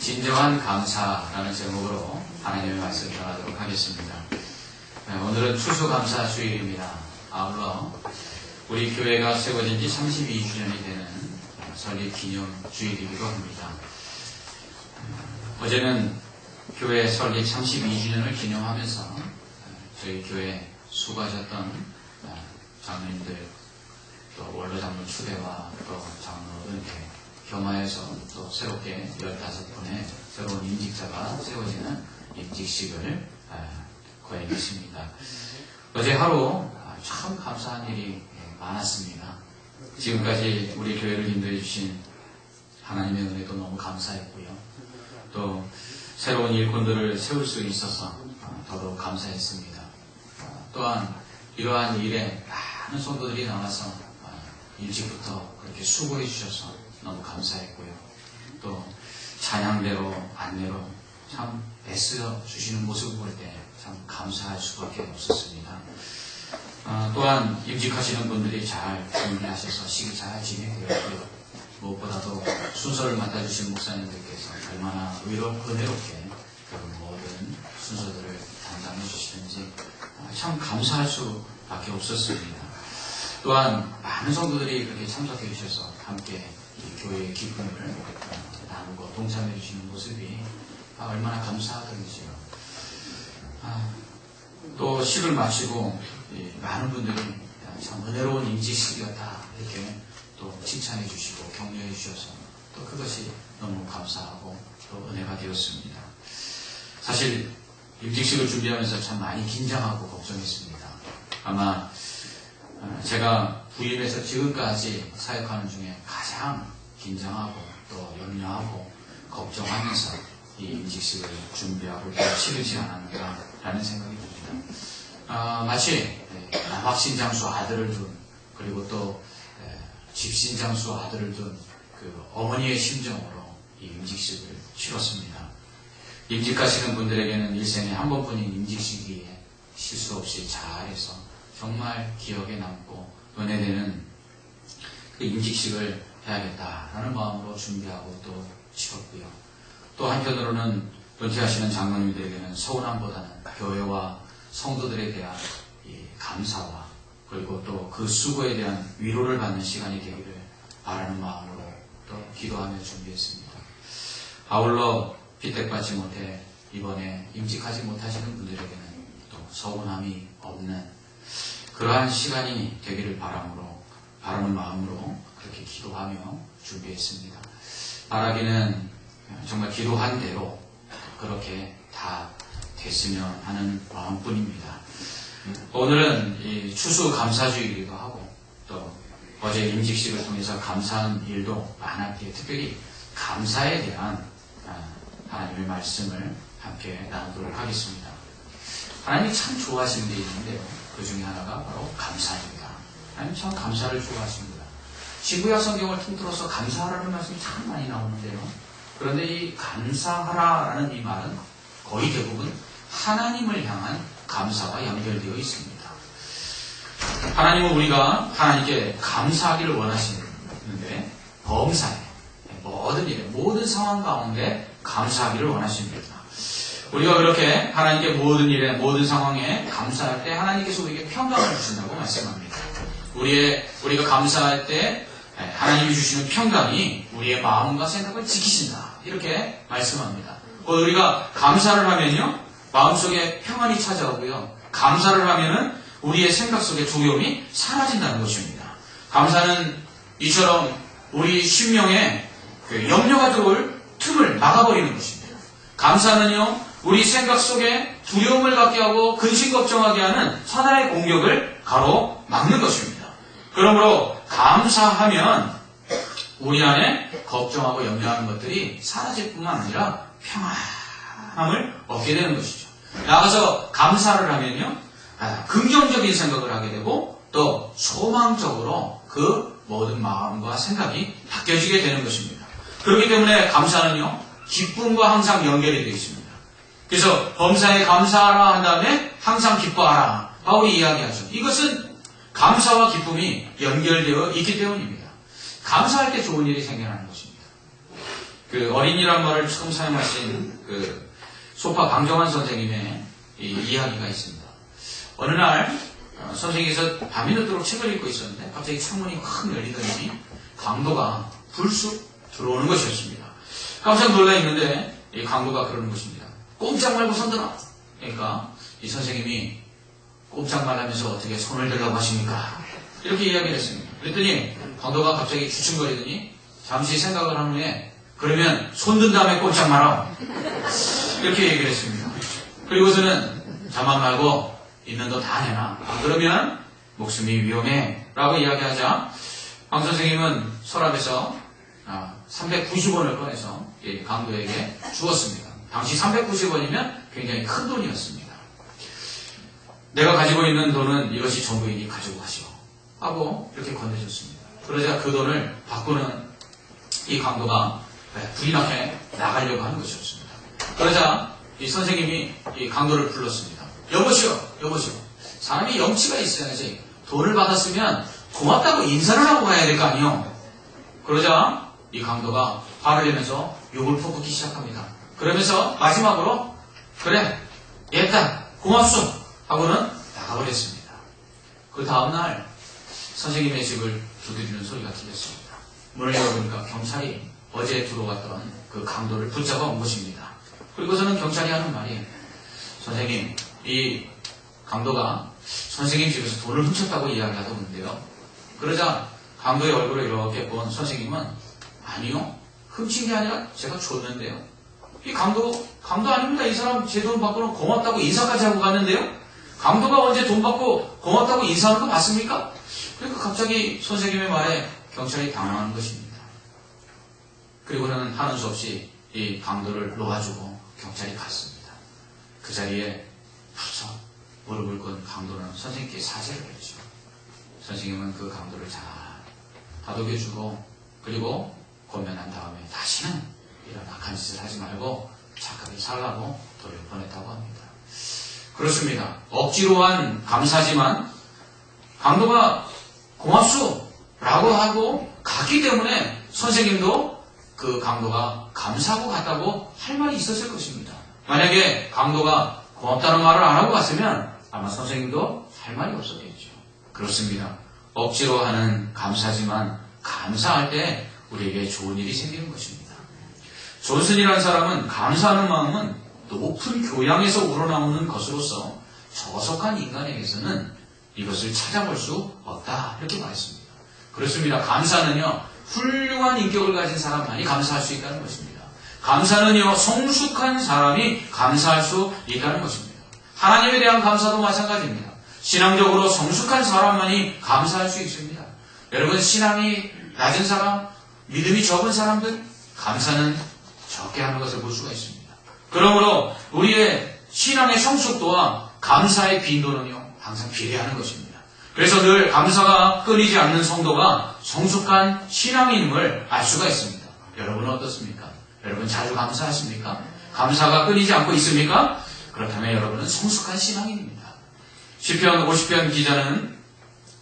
진정한 감사라는 제목으로 하나님의 말씀을 전하도록 하겠습니다. 오늘은 추수감사주일입니다. 아울러 우리 교회가 세워진 지 32주년이 되는 설립기념주일이기도 합니다. 어제는 교회 설립 32주년을 기념하면서 저희 교회 수고하셨던 장로님들, 또 원로장로 추대와 또 장로 은퇴, 겸하여서 또 새롭게 15분의 새로운 임직자가 세워지는 임직식을 거행했습니다. 어제 하루 참 감사한 일이 많았습니다. 지금까지 우리 교회를 인도해 주신 하나님의 은혜도 너무 감사했고요. 또 새로운 일꾼들을 세울 수 있어서 더더욱 감사했습니다. 또한 이러한 일에 많은 성도들이 나와서 일찍부터 그렇게 수고해 주셔서 너무 감사했고요. 또 찬양대로 안내로 참 애써 주시는 모습을 볼 때 참 감사할 수밖에 없었습니다. 또한 임직하시는 분들이 잘 준비하셔서 시기 잘 진행되었고요. 무엇보다도 순서를 맡아주신 목사님들께서 얼마나 은혜롭게 모든 순서들을 담당해 주시는지 참 감사할 수밖에 없었습니다. 또한 많은 성도들이 그렇게 참석해 주셔서 함께 이 교회의 기쁨을 나누고 동참해 주시는 모습이 얼마나 감사하던지요. 또 식을 마치고 많은 분들이 참 은혜로운 임직식이었다 이렇게 또 칭찬해 주시고 격려해 주셔서 또 그것이 너무 감사하고 또 은혜가 되었습니다. 사실 임직식을 준비하면서 참 많이 긴장하고 걱정했습니다. 아마 제가 부임해서 지금까지 사역하는 중에 가장 긴장하고 또 염려하고 걱정하면서 이 임직식을 준비하고 또 치르지 않았는가라는 생각이 듭니다. 마치 남학신장수 아들을 둔 그리고 또 집신장수 아들을 둔 그 어머니의 심정으로 이 임직식을 치렀습니다. 임직하시는 분들에게는 일생에 한 번뿐인 임직식이기에 실수 없이 잘해서 정말 기억에 남고 은혜되는 그 임직식을 해야겠다라는 마음으로 준비하고 또 치렀고요. 또 한편으로는 은퇴하시는 장로님들에게는 서운함보다는 교회와 성도들에 대한 이 감사와 그리고 또 그 수고에 대한 위로를 받는 시간이 되기를 바라는 마음으로 또 기도하며 준비했습니다. 아울러 피택받지 못해 이번에 임직하지 못하시는 분들에게는 또 서운함이 없는 그러한 시간이 되기를 바라는 마음으로 그렇게 기도하며 준비했습니다. 바라기는 정말 기도한 대로 그렇게 다 됐으면 하는 마음뿐입니다. 오늘은 이 추수감사주일이기도 하고 또 어제 임직식을 통해서 감사한 일도 많았기에 특별히 감사에 대한 하나님의 말씀을 함께 나누도록 하겠습니다. 하나님이 참 좋아하시는 게 있는데요. 그 중에 하나가 바로 감사입니다. 하나님 참 감사를 좋아하십니다. 지구야 성경을 통틀어서 감사하라는 말씀이 참 많이 나오는데요. 그런데 이 감사하라라는 이 말은 거의 대부분 하나님을 향한 감사와 연결되어 있습니다. 하나님은 우리가 하나님께 감사하기를 원하시는데 범사에 모든 일에 모든 상황 가운데 감사하기를 원하십니다. 우리가 그렇게 하나님께 모든 일에 모든 상황에 감사할 때 하나님께서 우리에게 평강을 주신다고 말씀합니다. 우리가 감사할 때 하나님이 주시는 평강이 우리의 마음과 생각을 지키신다 이렇게 말씀합니다. 우리가 감사를 하면요 마음속에 평안이 찾아오고요 감사를 하면은 우리의 생각 속에 두려움이 사라진다는 것입니다. 감사는 이처럼 우리 심령에 염려가 들어올 틈을 막아버리는 것입니다. 감사는요 우리 생각 속에 두려움을 갖게 하고 근심 걱정하게 하는 사단의 공격을 가로막는 것입니다. 그러므로 감사하면 우리 안에 걱정하고 염려하는 것들이 사라질 뿐만 아니라 평안함을 얻게 되는 것이죠. 나가서 감사를 하면요 긍정적인 생각을 하게 되고 또 소망적으로 그 모든 마음과 생각이 바뀌어지게 되는 것입니다. 그렇기 때문에 감사는요 기쁨과 항상 연결이 되어 있습니다. 그래서 범사에 감사하라 한 다음에 항상 기뻐하라 바울이 이야기하죠. 이것은 감사와 기쁨이 연결되어 있기 때문입니다. 감사할 때 좋은 일이 생겨나는 것입니다. 그 어린이란 말을 처음 사용하신 그 소파 강정환 선생님의 이야기가 있습니다. 어느 날 선생님께서 밤이 늦도록 책을 읽고 있었는데 갑자기 창문이 확 열리더니 강도가 불쑥 들어오는 것이었습니다. 깜짝 놀라 있는데 이 강도가 그러는 것입니다. 꼼짝 말고 손들어. 그러니까 이 선생님이 꼼짝 말하면서 어떻게 손을 들라고 하십니까? 이렇게 이야기를 했습니다. 그랬더니 강도가 갑자기 주춤거리더니 잠시 생각을 한 후에 그러면 손 든 다음에 꼼짝 말아. 이렇게 얘기를 했습니다. 그리고서는 자만 말고 있는 거 다 내놔. 안 그러면 목숨이 위험해. 라고 이야기하자 강 선생님은 서랍에서 390원을 꺼내서 강도에게 주었습니다. 당시 390원이면 굉장히 큰 돈이었습니다. 내가 가지고 있는 돈은 이것이 전부이니 가지고 가시오. 하고 이렇게 건네줬습니다. 그러자 그 돈을 받고는 이 강도가 불이 나게 나가려고 하는 것이었습니다. 그러자 이 선생님이 이 강도를 불렀습니다. 여보시오, 여보시오. 사람이 염치가 있어야지. 돈을 받았으면 고맙다고 인사를 하고 가야 될 거 아니요. 그러자 이 강도가 화를 내면서 욕을 퍼붓기 시작합니다. 그러면서 마지막으로 그래, 얘다 고맙소 하고는 나가버렸습니다. 그 다음날 선생님의 집을 두드리는 소리가 들렸습니다. 문을 열어보니까 경찰이 어제 들어왔던 그 강도를 붙잡아 온 것입니다. 그리고서는 경찰이 하는 말이 선생님, 이 강도가 선생님 집에서 돈을 훔쳤다고 이야기하던데요. 그러자 강도의 얼굴을 이렇게 본 선생님은 아니요, 훔친 게 아니라 제가 줬는데요. 이 강도 아닙니다. 이 사람 제 돈 받고는 고맙다고 인사까지 하고 갔는데요. 강도가 언제 돈 받고 고맙다고 인사하는 거 맞습니까? 그러니까 갑자기 선생님의 말에 경찰이 당황하는 것입니다. 그리고는 하는 수 없이 이 강도를 놓아주고 경찰이 갔습니다. 그 자리에 부쩍 무릎을 꿇은 강도는 선생님께 사죄를 했죠. 선생님은 그 강도를 잘 다독여주고 그리고 권면한 다음에 다시는 이런 악한 짓을 하지 말고 착하게 살라고 돌려보냈다고 합니다. 그렇습니다. 억지로 한 감사지만 강도가 고맙소 라고 하고 갔기 때문에 선생님도 그 강도가 감사하고 갔다고 할 말이 있었을 것입니다. 만약에 강도가 고맙다는 말을 안 하고 갔으면 아마 선생님도 할 말이 없었겠죠. 그렇습니다. 억지로 하는 감사지만 감사할 때 우리에게 좋은 일이 생기는 것입니다. 존슨이라는 사람은 감사하는 마음은 높은 교양에서 우러나오는 것으로서 저속한 인간에게서는 이것을 찾아볼 수 없다 이렇게 말했습니다. 그렇습니다. 감사는요 훌륭한 인격을 가진 사람만이 감사할 수 있다는 것입니다. 감사는요 성숙한 사람이 감사할 수 있다는 것입니다. 하나님에 대한 감사도 마찬가지입니다. 신앙적으로 성숙한 사람만이 감사할 수 있습니다. 여러분 신앙이 낮은 사람, 믿음이 적은 사람들 감사는 적게 하는 것을 볼 수가 있습니다. 그러므로 우리의 신앙의 성숙도와 감사의 빈도는요 항상 비례하는 것입니다. 그래서 늘 감사가 끊이지 않는 성도가 성숙한 신앙인임을 알 수가 있습니다. 여러분은 어떻습니까? 여러분 자주 감사하십니까? 감사가 끊이지 않고 있습니까? 그렇다면 여러분은 성숙한 신앙인입니다. 시편 50편 기자는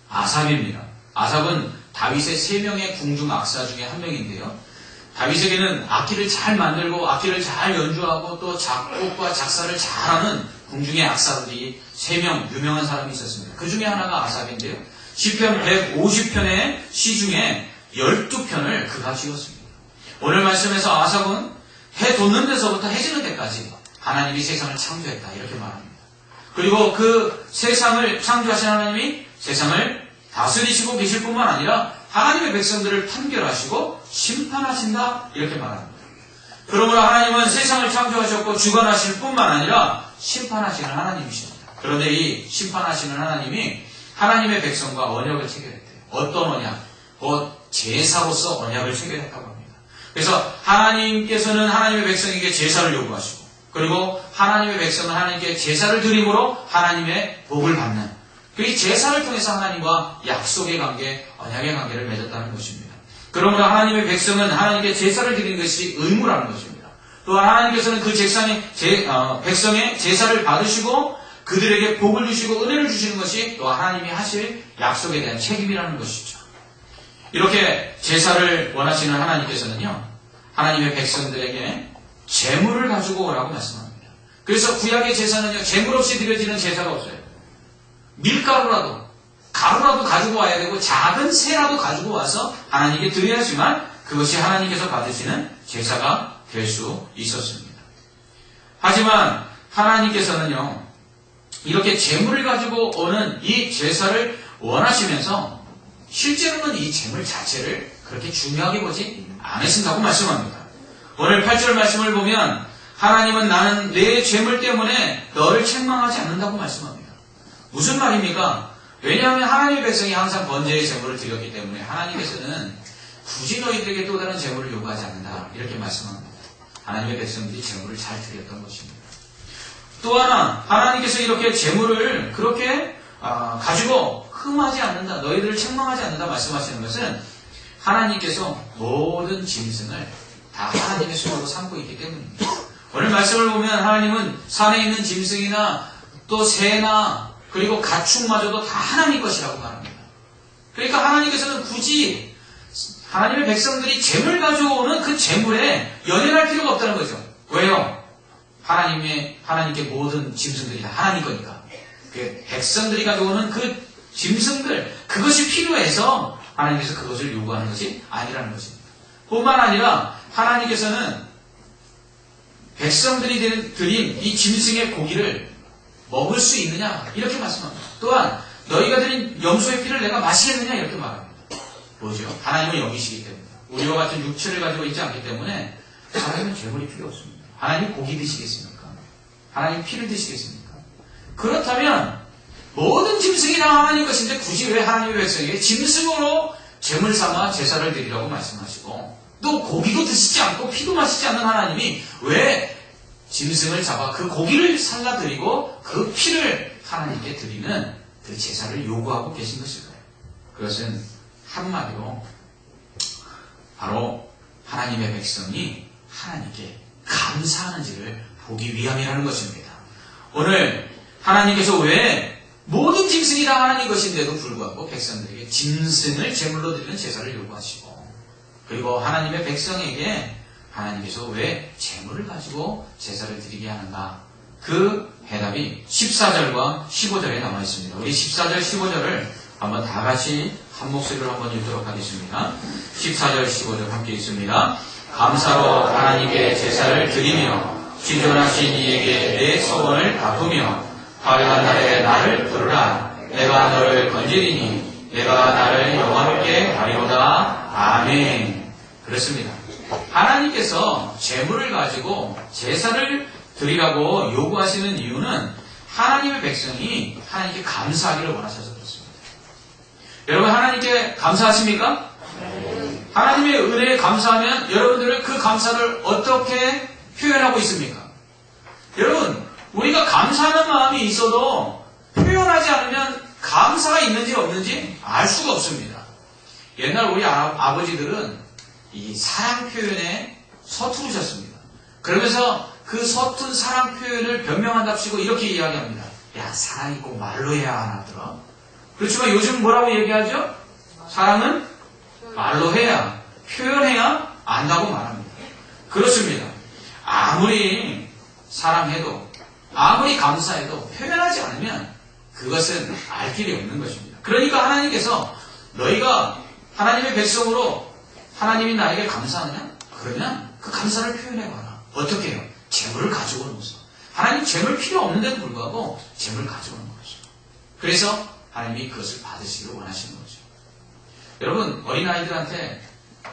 아삽입니다. 아삽은 다윗의 3명의 궁중 악사 중에 한 명인데요. 다윗에게는 악기를 잘 만들고 악기를 잘 연주하고 또 작곡과 작사를 잘하는 궁중의 악사들이 3명 유명한 사람이 있었습니다. 그 중에 하나가 아삽인데요. 시편 150편의 시 중에 12편을 그가 지었습니다. 오늘 말씀에서 아삽은 해 돋는 데서부터 해 지는 데까지 하나님이 세상을 창조했다 이렇게 말합니다. 그리고 그 세상을 창조하신 하나님이 세상을 다스리시고 계실 뿐만 아니라 하나님의 백성들을 판결하시고 심판하신다 이렇게 말합니다. 그러므로 하나님은 세상을 창조하셨고 주관하실 뿐만 아니라 심판하시는 하나님이십니다. 그런데 이 심판하시는 하나님이 하나님의 백성과 언약을 체결했대요. 어떤 언약? 곧 제사로서 언약을 체결했다고 합니다. 그래서 하나님께서는 하나님의 백성에게 제사를 요구하시고 그리고 하나님의 백성은 하나님께 제사를 드림으로 하나님의 복을 받는 그 제사를 통해서 하나님과 약속의 관계, 언약의 관계를 맺었다는 것입니다. 그러므로 하나님의 백성은 하나님께 제사를 드리는 것이 의무라는 것입니다. 또한 하나님께서는 그 백성의 제사를 받으시고 그들에게 복을 주시고 은혜를 주시는 것이 또 하나님이 하실 약속에 대한 책임이라는 것이죠. 이렇게 제사를 원하시는 하나님께서는요, 하나님의 백성들에게 재물을 가지고 오라고 말씀합니다. 그래서 구약의 제사는요, 재물 없이 드려지는 제사가 없어요. 밀가루라도, 가루라도 가지고 와야 되고 작은 새라도 가지고 와서 하나님께 드려야지만 그것이 하나님께서 받으시는 제사가 될 수 있었습니다. 하지만 하나님께서는요, 이렇게 재물을 가지고 오는 이 제사를 원하시면서 실제로는 이 재물 자체를 그렇게 중요하게 보지 않으신다고 말씀합니다. 오늘 8절 말씀을 보면 하나님은 나는 내 재물 때문에 너를 책망하지 않는다고 말씀합니다. 무슨 말입니까? 왜냐하면 하나님의 백성이 항상 번제의 재물을 드렸기 때문에 하나님께서는 굳이 너희들에게 또 다른 재물을 요구하지 않는다 이렇게 말씀합니다. 하나님의 백성들이 재물을 잘 드렸던 것입니다. 또 하나 하나님께서 이렇게 재물을 그렇게 가지고 흠하지 않는다, 너희들을 책망하지 않는다 말씀하시는 것은 하나님께서 모든 짐승을 다 하나님의 손으로 삼고 있기 때문입니다. 오늘 말씀을 보면 하나님은 산에 있는 짐승이나 또 새나 그리고 가축마저도 다 하나님 것이라고 말합니다. 그러니까 하나님께서는 굳이 하나님의 백성들이 재물 가져오는 그 재물에 연연할 필요가 없다는 거죠. 왜요? 하나님께 모든 짐승들이 다 하나님 거니까. 그 백성들이 가져오는 그 짐승들, 그것이 필요해서 하나님께서 그것을 요구하는 것이 아니라는 것입니다. 뿐만 아니라 하나님께서는 백성들이 드린 이 짐승의 고기를 먹을 수 있느냐 이렇게 말씀합니다. 또한 너희가 드린 염소의 피를 내가 마시겠느냐 이렇게 말합니다. 뭐죠? 하나님을 여기시기 때문에 우리와 같은 육체를 가지고 있지 않기 때문에 하나님은 재물이 필요 없습니다. 하나님 고기 드시겠습니까? 하나님 피를 드시겠습니까? 그렇다면 모든 짐승이 다 하나님 것인데 굳이 왜 하나님의 백성에게 짐승으로 재물 삼아 제사를 드리라고 말씀하시고 또 고기도 드시지 않고 피도 마시지 않는 하나님이 왜 짐승을 잡아 그 고기를 살라드리고 그 피를 하나님께 드리는 그 제사를 요구하고 계신 것일까요? 그것은 한마디로 바로 하나님의 백성이 하나님께 감사하는지를 보기 위함이라는 것입니다. 오늘 하나님께서 왜 모든 짐승이 다 하나님 것인데도 불구하고 백성들에게 짐승을 제물로 드리는 제사를 요구하시고 그리고 하나님의 백성에게 하나님께서 왜 재물을 가지고 제사를 드리게 하는가? 그 해답이 14절과 15절에 남아 있습니다. 우리 14절, 15절을 한번 다 같이 한 목소리로 한번 읽도록 하겠습니다. 14절, 15절 함께 읽습니다. 감사로 하나님께 제사를 드리며 지존하신 이에게 내 소원을 갚으며 화려한 날에 나를 부르라. 내가 너를 건지리니 내가 나를 영화롭게 하리로다. 아멘. 그렇습니다. 하나님께서 재물을 가지고 제사를 드리라고 요구하시는 이유는 하나님의 백성이 하나님께 감사하기를 원하셔서 그렇습니다. 여러분 하나님께 감사하십니까? 하나님의 은혜에 감사하면 여러분들은 그 감사를 어떻게 표현하고 있습니까? 여러분 우리가 감사하는 마음이 있어도 표현하지 않으면 감사가 있는지 없는지 알 수가 없습니다. 옛날 우리 아버지들은 이 사랑 표현에 서투르셨습니다. 그러면서 그 서툰 사랑 표현을 변명한답시고 이렇게 이야기합니다. 야, 사랑이 꼭 말로 해야 하나더라. 그렇지만 요즘 뭐라고 얘기하죠? 사랑은 말로 해야, 표현해야 안다고 말합니다. 그렇습니다. 아무리 사랑해도, 아무리 감사해도 표현하지 않으면 그것은 알 길이 없는 것입니다. 그러니까 하나님께서 너희가 하나님의 백성으로 하나님이 나에게 감사하느냐? 그러면 그 감사를 표현해봐라. 어떻게 해요? 재물을 가지고 오는 것이죠. 하나님 재물 필요 없는데도 불구하고 재물을 가지고 오는 것이죠. 그래서 하나님이 그것을 받으시기를 원하시는 거죠. 여러분 어린아이들한테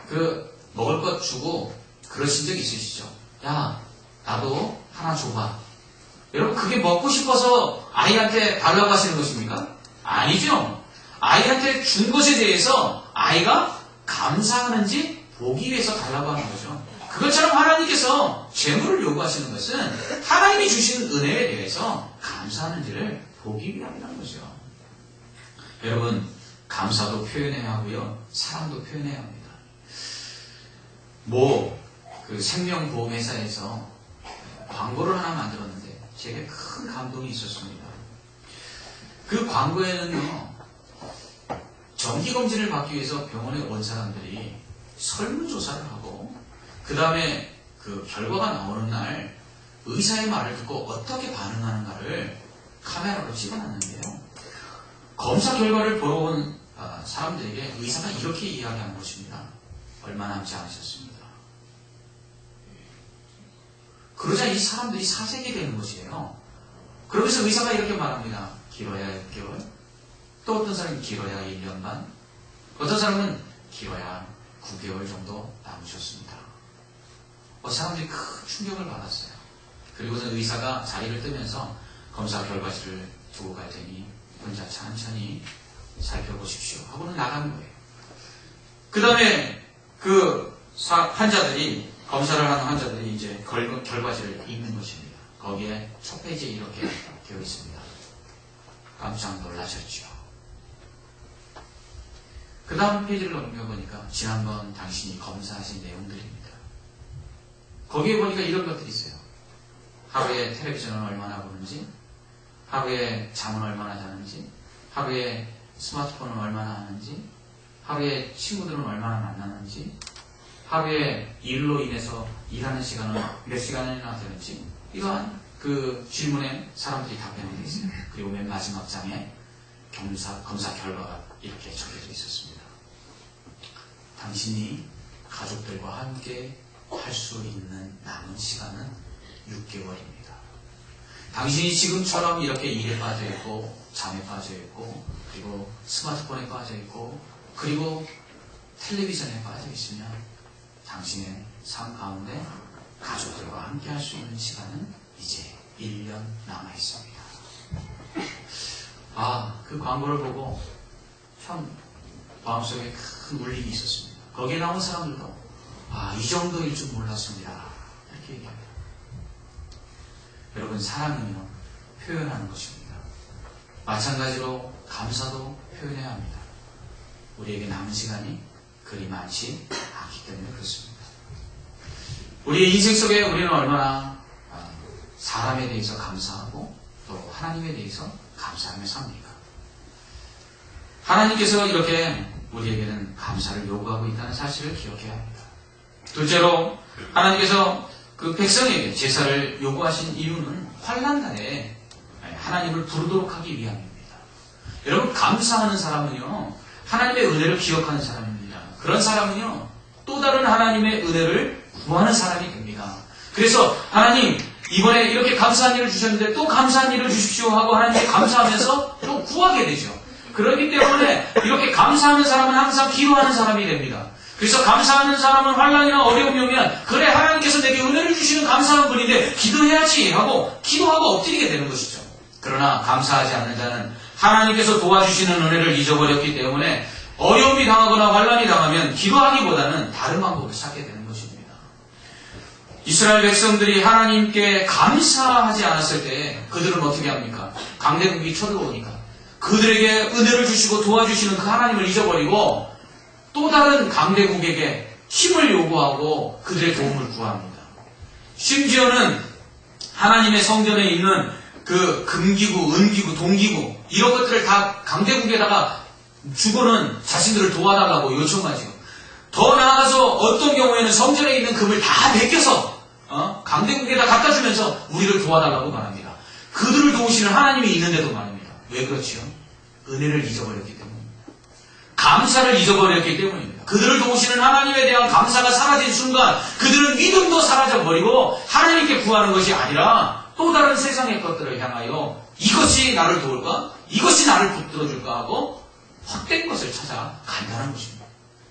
그 먹을 것 주고 그러신 적 있으시죠? 야 나도 하나 줘봐. 여러분 그게 먹고 싶어서 아이한테 달라고 하시는 것입니까? 아니죠. 아이한테 준 것에 대해서 아이가 감사하는지 보기 위해서 달라고 하는 거죠. 그것처럼 하나님께서 재물을 요구하시는 것은 하나님이 주신 은혜에 대해서 감사하는지를 보기 위함이라는 거죠. 여러분 감사도 표현해야 하고요. 사랑도 표현해야 합니다. 그 생명보험회사에서 광고를 하나 만들었는데 제게 큰 감동이 있었습니다. 그 광고에는요. 정기검진을 받기 위해서 병원에 온 사람들이 설문조사를 하고 그 다음에 그 결과가 나오는 날 의사의 말을 듣고 어떻게 반응하는가를 카메라로 찍어놨는데요. 검사 결과를 보러 온 사람들에게 의사가 이렇게 이야기하는 것입니다. 얼마 남지 않으셨습니다. 그러자 이 사람들이 사색이 되는 것이에요. 그러면서 의사가 이렇게 말합니다. 길어야 6개월, 또 어떤 사람은 길어야 1년 반, 어떤 사람은 길어야 9개월 정도 남으셨습니다. 사람들이 큰 충격을 받았어요. 그리고서 의사가 자리를 뜨면서 검사 결과지를 두고 갈 테니 혼자 천천히 살펴보십시오 하고는 나간 거예요. 그 다음에 그 환자들이, 검사를 하는 환자들이 이제 결과지를 읽는 것입니다. 거기에 첫 페이지에 이렇게 되어 있습니다. 깜짝 놀라셨죠. 그 다음 페이지를 넘겨보니까 지난번 당신이 검사하신 내용들입니다. 거기에 보니까 이런 것들이 있어요. 하루에 텔레비전을 얼마나 보는지, 하루에 잠은 얼마나 자는지, 하루에 스마트폰을 얼마나 하는지, 하루에 친구들은 얼마나 만나는지, 하루에 일로 인해서 일하는 시간은 몇 시간이나 되는지, 이러한 그 질문에 사람들이 답변이 되어 있어요. 그리고 맨 마지막 장에 검사 결과가 이렇게 적혀져 있었습니다. 당신이 가족들과 함께 할 수 있는 남은 시간은 6개월입니다. 당신이 지금처럼 이렇게 일에 빠져있고, 잠에 빠져있고, 그리고 스마트폰에 빠져있고, 그리고 텔레비전에 빠져있으면 당신의 삶 가운데 가족들과 함께 할 수 있는 시간은 이제 1년 남아있습니다. 그 광고를 보고 참 마음속에 큰 울림이 있었습니다. 거기에 나온 사람들도 이 정도일 줄 몰랐습니다. 이렇게 얘기합니다. 여러분, 사랑은요, 표현하는 것입니다. 마찬가지로 감사도 표현해야 합니다. 우리에게 남은 시간이 그리 많지 않기 때문에 그렇습니다. 우리의 인생 속에 우리는 얼마나 사람에 대해서 감사하고 또 하나님에 대해서 감사하며 삽니까? 하나님께서 이렇게 우리에게는 감사를 요구하고 있다는 사실을 기억해야 합니다. 둘째로, 하나님께서 그 백성에게 제사를 요구하신 이유는 환난날에 하나님을 부르도록 하기 위함입니다. 여러분, 감사하는 사람은요, 하나님의 은혜를 기억하는 사람입니다. 그런 사람은요, 또 다른 하나님의 은혜를 구하는 사람이 됩니다. 그래서 하나님, 이번에 이렇게 감사한 일을 주셨는데 또 감사한 일을 주십시오 하고 하나님께 감사하면서 또 구하게 되죠. 그렇기 때문에 이렇게 감사하는 사람은 항상 기도하는 사람이 됩니다. 그래서 감사하는 사람은 환난이나 어려움이 오면, 그래, 하나님께서 내게 은혜를 주시는 감사한 분인데 기도해야지 하고 기도하고 엎드리게 되는 것이죠. 그러나 감사하지 않는 자는 하나님께서 도와주시는 은혜를 잊어버렸기 때문에 어려움이 당하거나 환난이 당하면 기도하기보다는 다른 방법을 찾게 되는 것입니다. 이스라엘 백성들이 하나님께 감사하지 않았을 때 그들은 어떻게 합니까? 강대국이 쳐들어오니까 그들에게 은혜를 주시고 도와주시는 그 하나님을 잊어버리고 또 다른 강대국에게 힘을 요구하고 그들의 도움을 구합니다. 심지어는 하나님의 성전에 있는 그 금기구, 은기구, 동기구 이런 것들을 다 강대국에다가 주고는 자신들을 도와달라고 요청하죠. 더 나아가서 어떤 경우에는 성전에 있는 금을 다 베껴서 강대국에다 갖다 주면서 우리를 도와달라고 말합니다. 그들을 도우시는 하나님이 있는데도 말입니다. 왜 그렇지요? 은혜를 잊어버렸기 때문입니다. 감사를 잊어버렸기 때문입니다. 그들을 도우시는 하나님에 대한 감사가 사라진 순간 그들은 믿음도 사라져버리고 하나님께 구하는 것이 아니라 또 다른 세상의 것들을 향하여 이것이 나를 도울까? 이것이 나를 붙들어줄까 하고 헛된 것을 찾아 간다는 것입니다.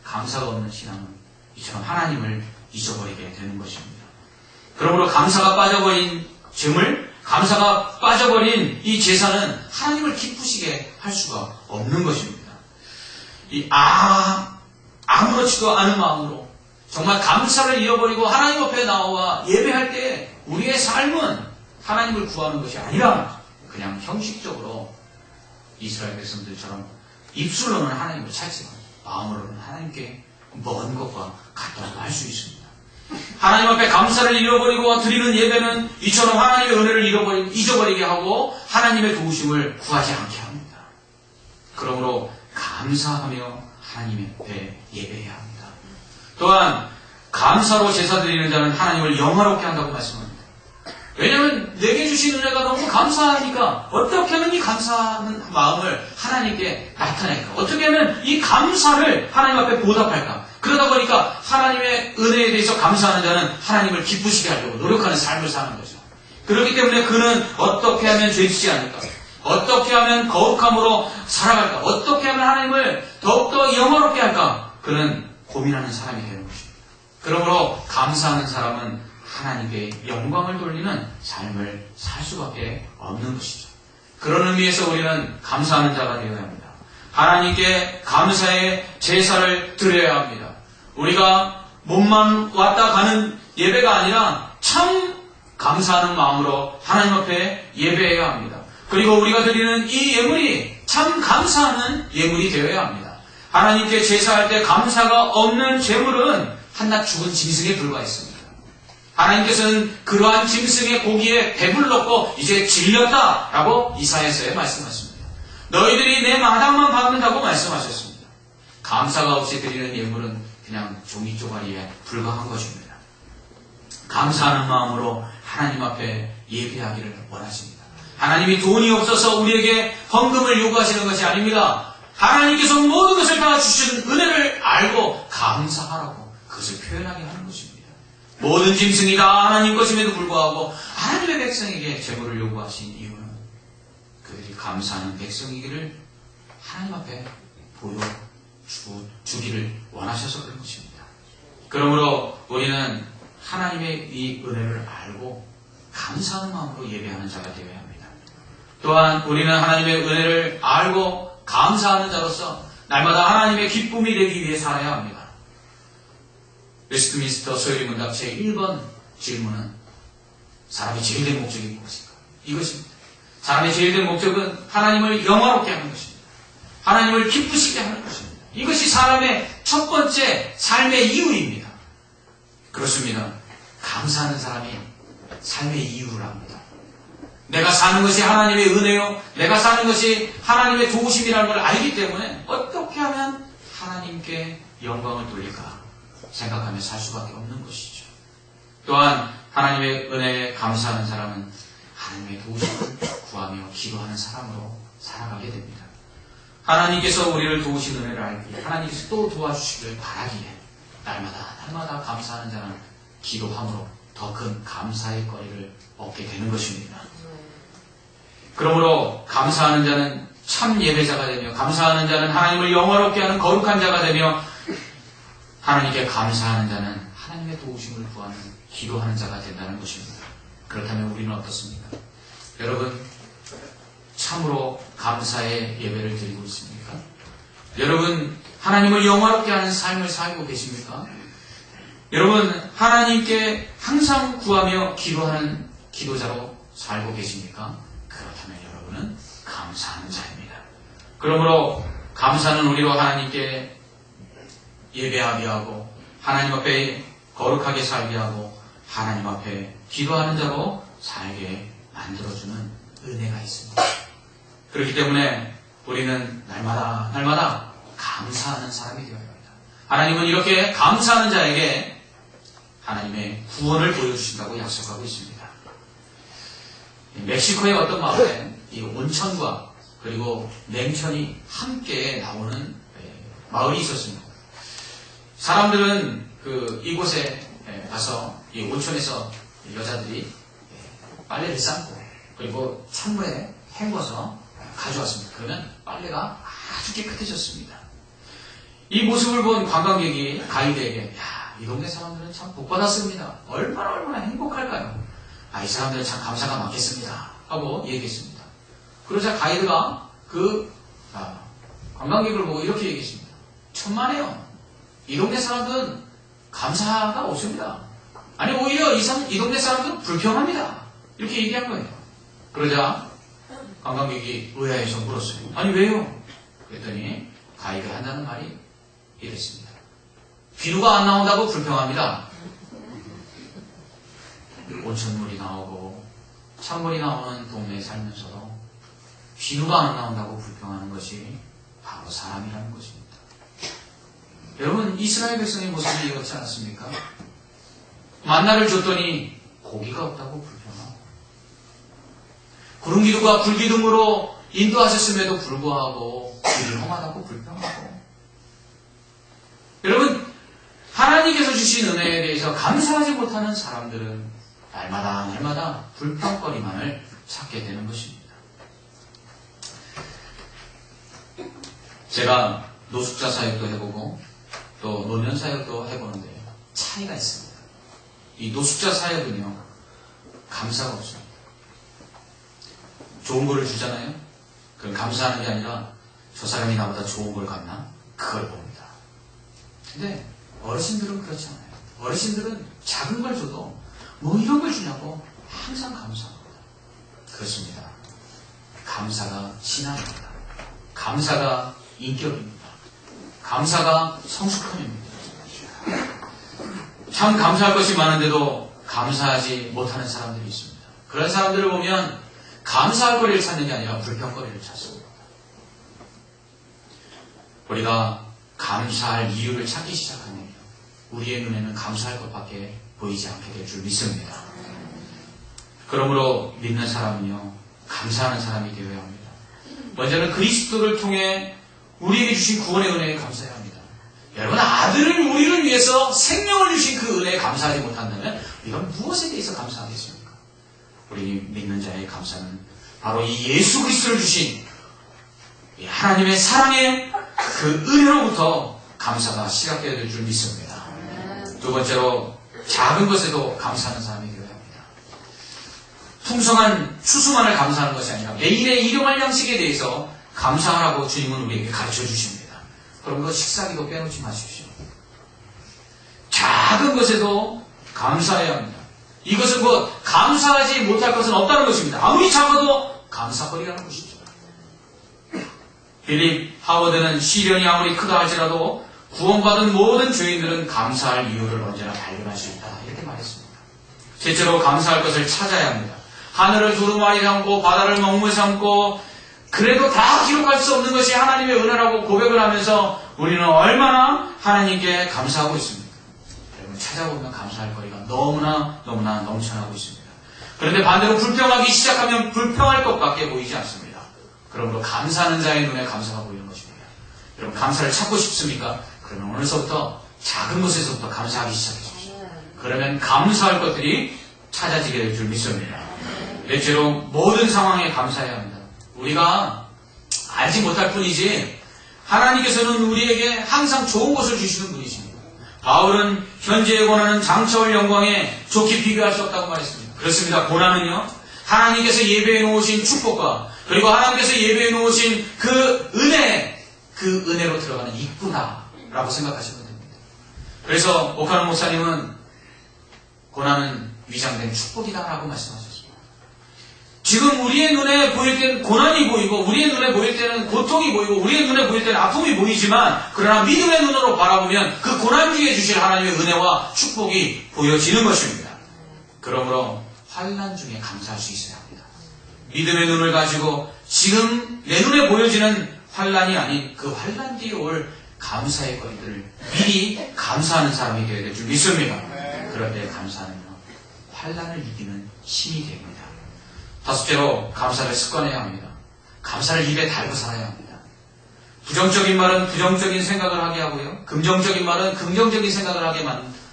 감사가 없는 신앙은 이처럼 하나님을 잊어버리게 되는 것입니다. 그러므로 감사가 빠져버린 재물, 감사가 빠져버린 이 제사는 하나님을 기쁘시게 할 수가 없는 것입니다. 아무렇지도 않은 마음으로 정말 감사를 잃어버리고 하나님 앞에 나와 예배할 때 우리의 삶은 하나님을 구하는 것이 아니라 그냥 형식적으로 이스라엘 백성들처럼 입술로는 하나님을 찾지만 마음으로는 하나님께 먼 것과 같다고 할 수 있습니다. 하나님 앞에 감사를 잃어버리고 드리는 예배는 이처럼 하나님의 은혜를 잊어버리게 하고 하나님의 도우심을 구하지 않게 합니다. 그러므로 감사하며 하나님 앞에 예배해야 합니다. 또한 감사로 제사 드리는 자는 하나님을 영화롭게 한다고 말씀합니다. 왜냐하면 내게 주신 은혜가 너무 감사하니까 어떻게 하면 이 감사하는 마음을 하나님께 나타낼까? 어떻게 하면 이 감사를 하나님 앞에 보답할까? 그러다 보니까 하나님의 은혜에 대해서 감사하는 자는 하나님을 기쁘시게 하려고 노력하는 삶을 사는 거죠. 그렇기 때문에 그는 어떻게 하면 죄짓지 않을까? 어떻게 하면 거룩함으로 살아갈까? 어떻게 하면 하나님을 더욱더 영화롭게 할까? 그는 고민하는 사람이 되는 것입니다. 그러므로 감사하는 사람은 하나님께 영광을 돌리는 삶을 살 수밖에 없는 것이죠. 그런 의미에서 우리는 감사하는 자가 되어야 합니다. 하나님께 감사의 제사를 드려야 합니다. 우리가 몸만 왔다 가는 예배가 아니라 참 감사하는 마음으로 하나님 앞에 예배해야 합니다. 그리고 우리가 드리는 이 예물이 참 감사하는 예물이 되어야 합니다. 하나님께 제사할 때 감사가 없는 제물은 한낱 죽은 짐승에 불과했습니다. 하나님께서는 그러한 짐승의 고기에 배불렀고 이제 질렸다라고 이사야서에 말씀하십니다. 너희들이 내 마당만 받는다고 말씀하셨습니다. 감사가 없이 드리는 예물은 그냥 종이 쪼가리에 불과한 것입니다. 감사하는 마음으로 하나님 앞에 예배하기를 원하십니다. 하나님이 돈이 없어서 우리에게 헌금을 요구하시는 것이 아닙니다. 하나님께서 모든 것을 다 주신 은혜를 알고 감사하라고 그것을 표현하게 하는 것입니다. 모든 짐승이 다 하나님 것임에도 불구하고 하나님의 백성에게 제물을 요구하신 이유는 그들이 감사하는 백성이기를 하나님 앞에 보여주기를 원하셔서 그런 것입니다. 그러므로 우리는 하나님의 이 은혜를 알고 감사하는 마음으로 예배하는 자가 되어야 합니다. 또한 우리는 하나님의 은혜를 알고 감사하는 자로서 날마다 하나님의 기쁨이 되기 위해 살아야 합니다. 웨스트민스터 소요리문답 제1번 질문은 사람의 제일 된 목적이 무엇인가? 이것입니다. 사람의 제일 된 목적은 하나님을 영화롭게 하는 것입니다. 하나님을 기쁘시게 하는 것입니다. 이것이 사람의 첫 번째 삶의 이유입니다. 그렇습니다. 감사하는 사람이 삶의 이유를 합니다. 내가 사는 것이 하나님의 은혜요, 내가 사는 것이 하나님의 도우심이라는 걸 알기 때문에 어떻게 하면 하나님께 영광을 돌릴까 생각하며 살 수밖에 없는 것이죠. 또한 하나님의 은혜에 감사하는 사람은 하나님의 도우심을 구하며 기도하는 사람으로 살아가게 됩니다. 하나님께서 우리를 도우신 은혜를 알기에 하나님께서 또 도와주시길 바라기에 날마다 감사하는 자는 기도함으로 더 큰 감사의 거리를 얻게 되는 것입니다. 그러므로 감사하는 자는 참 예배자가 되며 감사하는 자는 하나님을 영화롭게 하는 거룩한 자가 되며 하나님께 감사하는 자는 하나님의 도우심을 구하는 기도하는 자가 된다는 것입니다. 그렇다면 우리는 어떻습니까? 여러분 참으로 감사의 예배를 드리고 있습니까? 여러분 하나님을 영화롭게 하는 삶을 살고 계십니까? 여러분 하나님께 항상 구하며 기도하는 기도자로 살고 계십니까? 그렇다면 여러분은 감사하는 자입니다. 그러므로 감사는 우리로 하나님께 예배하게 하고 하나님 앞에 거룩하게 살게 하고 하나님 앞에 기도하는 자로 살게 만들어주는 은혜가 있습니다. 그렇기 때문에 우리는 날마다 감사하는 사람이 되어야 합니다. 하나님은 이렇게 감사하는 자에게 하나님의 구원을 보여주신다고 약속하고 있습니다. 멕시코의 어떤 마을에 이 온천과 그리고 냉천이 함께 나오는 마을이 있었습니다. 사람들은 이곳에 가서 이 온천에서 여자들이 빨래를 삶고 그리고 찬물에 헹궈서 가져왔습니다. 그러면 빨래가 아주 깨끗해졌습니다. 이 모습을 본 관광객이 가이드에게 이 동네 사람들은 참 복받았습니다. 얼마나 행복할까요? 이 사람들은 참 감사가 많겠습니다. 하고 얘기했습니다. 그러자 가이드가 관광객을 보고 이렇게 얘기했습니다. 천만에요. 이 동네 사람들은 감사가 없습니다. 아니 오히려 이 동네 사람들은 불평합니다. 이렇게 얘기한 거예요. 그러자 관광객이 의아해서 물었어요. 아니 왜요? 그랬더니 가이드가 한다는 말이 이랬습니다. 비누가 안 나온다고 불평합니다. 온천물이 나오고 찬물이 나오는 동네에 살면서도 비누가 안 나온다고 불평하는 것이 바로 사람이라는 것입니다. 여러분 이스라엘 백성의 모습이 이렇지 않습니까? 만나를 줬더니 고기가 없다고 불평하고, 구름기둥과 불기둥으로 인도하셨음에도 불구하고 길이 험하다고 불평하고. 여러분, 하나님께서 주신 은혜에 대해서 감사하지 못하는 사람들은 날마다 불평거리만을 찾게 되는 것입니다. 제가 노숙자 사역도 해보고 또 노년 사역도 해보는데 차이가 있습니다. 이 노숙자 사역은요, 감사가 없습니다. 좋은 거를 주잖아요. 그럼 감사하는 게 아니라 저 사람이 나보다 좋은 걸 갖나? 그걸 봅니다. 근데 어르신들은 그렇지 않아요. 어르신들은 작은 걸 줘도 뭐 이런 걸 주냐고 항상 감사합니다. 그렇습니다. 감사가 신앙입니다. 감사가 인격입니다. 감사가 성숙함입니다. 참 감사할 것이 많은데도 감사하지 못하는 사람들이 있습니다. 그런 사람들을 보면 감사할 거리를 찾는 게 아니라 불평거리를 찾습니다. 우리가 감사할 이유를 찾기 시작하면 우리의 눈에는 감사할 것밖에 보이지 않게 될 줄 믿습니다. 그러므로 믿는 사람은요, 감사하는 사람이 되어야 합니다. 먼저는 그리스도를 통해 우리에게 주신 구원의 은혜에 감사해야 합니다. 여러분, 아들을 우리를 위해서 생명을 주신 그 은혜에 감사하지 못한다면 우리가 무엇에 대해서 감사하겠습니까? 우리 믿는 자의 감사는 바로 이 예수 그리스도를 주신 하나님의 사랑의 그 은혜로부터 감사가 시작되어야 될 줄 믿습니다. 두 번째로 작은 것에도 감사하는 사람이 되어야 합니다. 풍성한 추수만을 감사하는 것이 아니라 매일의 일용할 양식에 대해서 감사하라고 주님은 우리에게 가르쳐 주십니다. 그럼 그 식사기도 빼놓지 마십시오. 작은 것에도 감사해야 합니다. 이것은 뭐 감사하지 못할 것은 없다는 것입니다. 아무리 작아도 감사거리라는 것이죠. 빌립 하워드는 시련이 아무리 크다 할지라도 구원받은 모든 죄인들은 감사할 이유를 언제나 발견할 수 있다, 이렇게 말했습니다. 실제로 감사할 것을 찾아야 합니다. 하늘을 두루마리 삼고 바다를 먹물 삼고 그래도 다 기록할 수 없는 것이 하나님의 은혜라고 고백을 하면서 우리는 얼마나 하나님께 감사하고 있습니다. 여러분, 찾아보면 감사할 거리가 너무나 넘쳐나고 있습니다. 그런데 반대로 불평하기 시작하면 불평할 것밖에 보이지 않습니다. 그러므로 감사하는 자의 눈에 감사가 보이는 것입니다. 여러분, 감사를 찾고 싶습니까? 그러면 오늘서부터 작은 것에서부터 감사하기 시작해 주십시오. 그러면 감사할 것들이 찾아지게 될 줄 믿습니다. 넷째로 모든 상황에 감사해야 합니다. 우리가 알지 못할 뿐이지 하나님께서는 우리에게 항상 좋은 것을 주시는 분이십니다. 바울은 현재의 고난은 장차올 영광에 좋게 비교할 수 없다고 말했습니다. 그렇습니다. 고난은요, 하나님께서 예배해 놓으신 축복과 그리고 하나님께서 예배해 놓으신 그 은혜로 들어가는 입구다라고 생각하시면 됩니다. 그래서 오카노 목사님은 고난은 위장된 축복이다라고 말씀하셨습니다. 지금 우리의 눈에 보일 때는 고난이 보이고 우리의 눈에 보일 때는 고통이 보이고 우리의 눈에 보일 때는 아픔이 보이지만 그러나 믿음의 눈으로 바라보면 그 고난 중에 주실 하나님의 은혜와 축복이 보여지는 것입니다. 그러므로 환난 중에 감사할 수 있어야 합니다. 믿음의 눈을 가지고 지금 내 눈에 보여지는 환난이 아닌 그 환난 뒤에 올 감사의 거리들을 미리 감사하는 사람이 되어야 될 줄 믿습니다. 그럴 때 감사는요, 환난을 이기는 힘이 됩니다. 다섯째로 감사를 습관해야 합니다. 감사를 입에 달고 살아야 합니다. 부정적인 말은 부정적인 생각을 하게 하고요, 긍정적인 말은 긍정적인 생각을 하게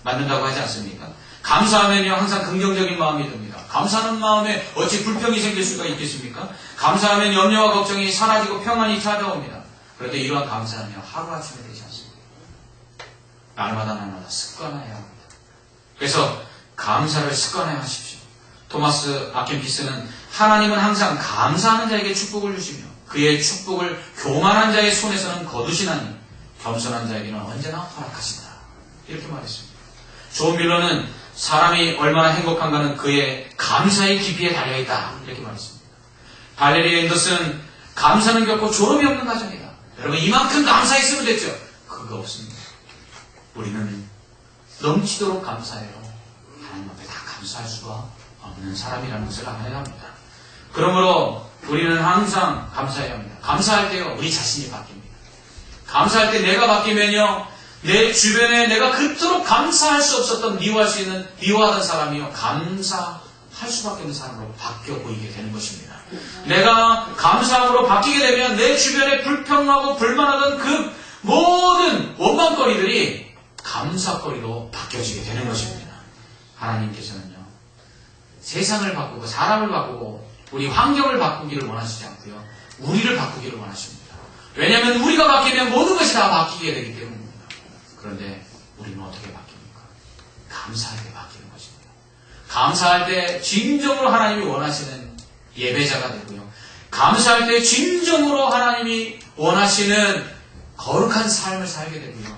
만든다고 하지 않습니까? 감사하면요, 항상 긍정적인 마음이 듭니다. 감사하는 마음에 어찌 불평이 생길 수가 있겠습니까? 감사하면 염려와 걱정이 사라지고 평안이 찾아옵니다. 그런데 이러한 감사는요, 하루아침에 되지 않습니다. 날마다 습관해야 합니다. 그래서 감사를 습관해야 하십시오. 토마스 아켄피스는 하나님은 항상 감사하는 자에게 축복을 주시며 그의 축복을 교만한 자의 손에서는 거두시나니 겸손한 자에게는 언제나 허락하신다, 이렇게 말했습니다. 존 밀러는 사람이 얼마나 행복한가는 그의 감사의 깊이에 달려있다, 이렇게 말했습니다. 발레리 앤더슨, 감사는 결코 졸음이 없는 과정이다. 여러분, 이만큼 감사했으면 됐죠? 그거 없습니다. 우리는 넘치도록 감사해요. 하나님 앞에 다 감사할 수가 없는 사람이라는 것을 알아야 합니다. 그러므로 우리는 항상 감사해야 합니다. 감사할 때요, 우리 자신이 바뀝니다. 감사할 때 내가 바뀌면요, 내 주변에 내가 그토록 감사할 수 없었던 미워하던 사람이요, 감사할 수밖에 없는 사람으로 바뀌어 보이게 되는 것입니다. 내가 감사함으로 바뀌게 되면 내 주변에 불평하고 불만하던 그 모든 원망거리들이 감사거리로 바뀌어지게 되는 것입니다. 하나님께서는요, 세상을 바꾸고 사람을 바꾸고 우리 환경을 바꾸기를 원하시지 않고요, 우리를 바꾸기를 원하십니다. 왜냐하면 우리가 바뀌면 모든 것이 다 바뀌게 되기 때문입니다. 그런데 우리는 어떻게 바뀝니까? 감사할 때 바뀌는 것입니다. 감사할 때 진정으로 하나님이 원하시는 예배자가 되고요, 감사할 때 진정으로 하나님이 원하시는 거룩한 삶을 살게 되고요,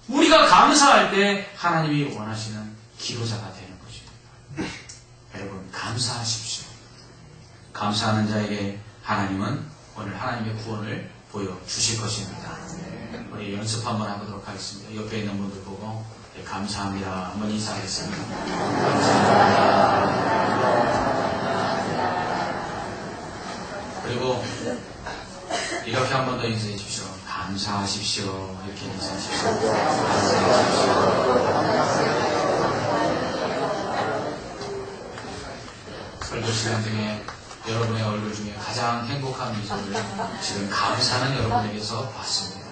우리가 감사할 때 하나님이 원하시는 기도자가 되는 것입니다. 여러분, 감사하십시오. 감사하는 자에게 하나님은 오늘 하나님의 구원을 보여주실 것입니다. 우리 연습 한번 해보도록 하겠습니다. 옆에 있는 분들 보고, 네, 감사합니다. 한번 인사하겠습니다. 감사합니다. 그리고 이렇게 한 번 더 인사해 주십시오. 감사하십시오. 이렇게 인사하십시오. 감사하십시오. 설교 시간 중에 여러분의 얼굴 중에 가장 행복한 미소를 지금 감사는 여러분에게서 봤습니다.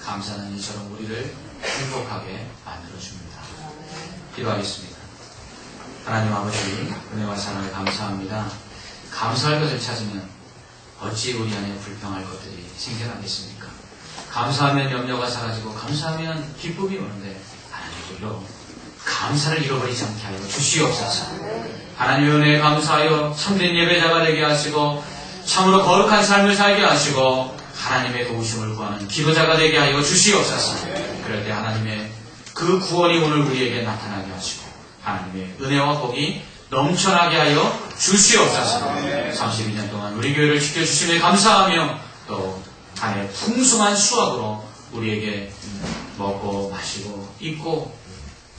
감사는 이처럼 우리를 행복하게 만들어줍니다. 기도하겠습니다. 하나님 아버지, 은혜와 사랑을 감사합니다. 감사할 것을 찾으면 어찌 우리 안에 불평할 것들이 생겨나겠습니까? 감사하면 염려가 사라지고 감사하면 기쁨이 오는데, 하나님께로 감사를 잃어버리지 않게 하여 주시옵소서. 하나님의 은혜에 감사하여 참된 예배자가 되게 하시고 참으로 거룩한 삶을 살게 하시고 하나님의 도우심을 구하는 기도자가 되게 하여 주시옵소서. 그럴 때 하나님의 그 구원이 오늘 우리에게 나타나게 하시고 하나님의 은혜와 복이 넘쳐나게 하여 주시옵소서. 32년 동안 우리 교회를 지켜주심에 감사하며 또 한 해 풍성한 수확으로 우리에게 먹고 마시고 입고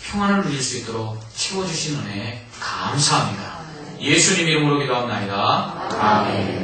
평안을 누릴 수 있도록 채워주신 은혜에 감사합니다. 예수님 이름으로 기도합나이다. 아멘.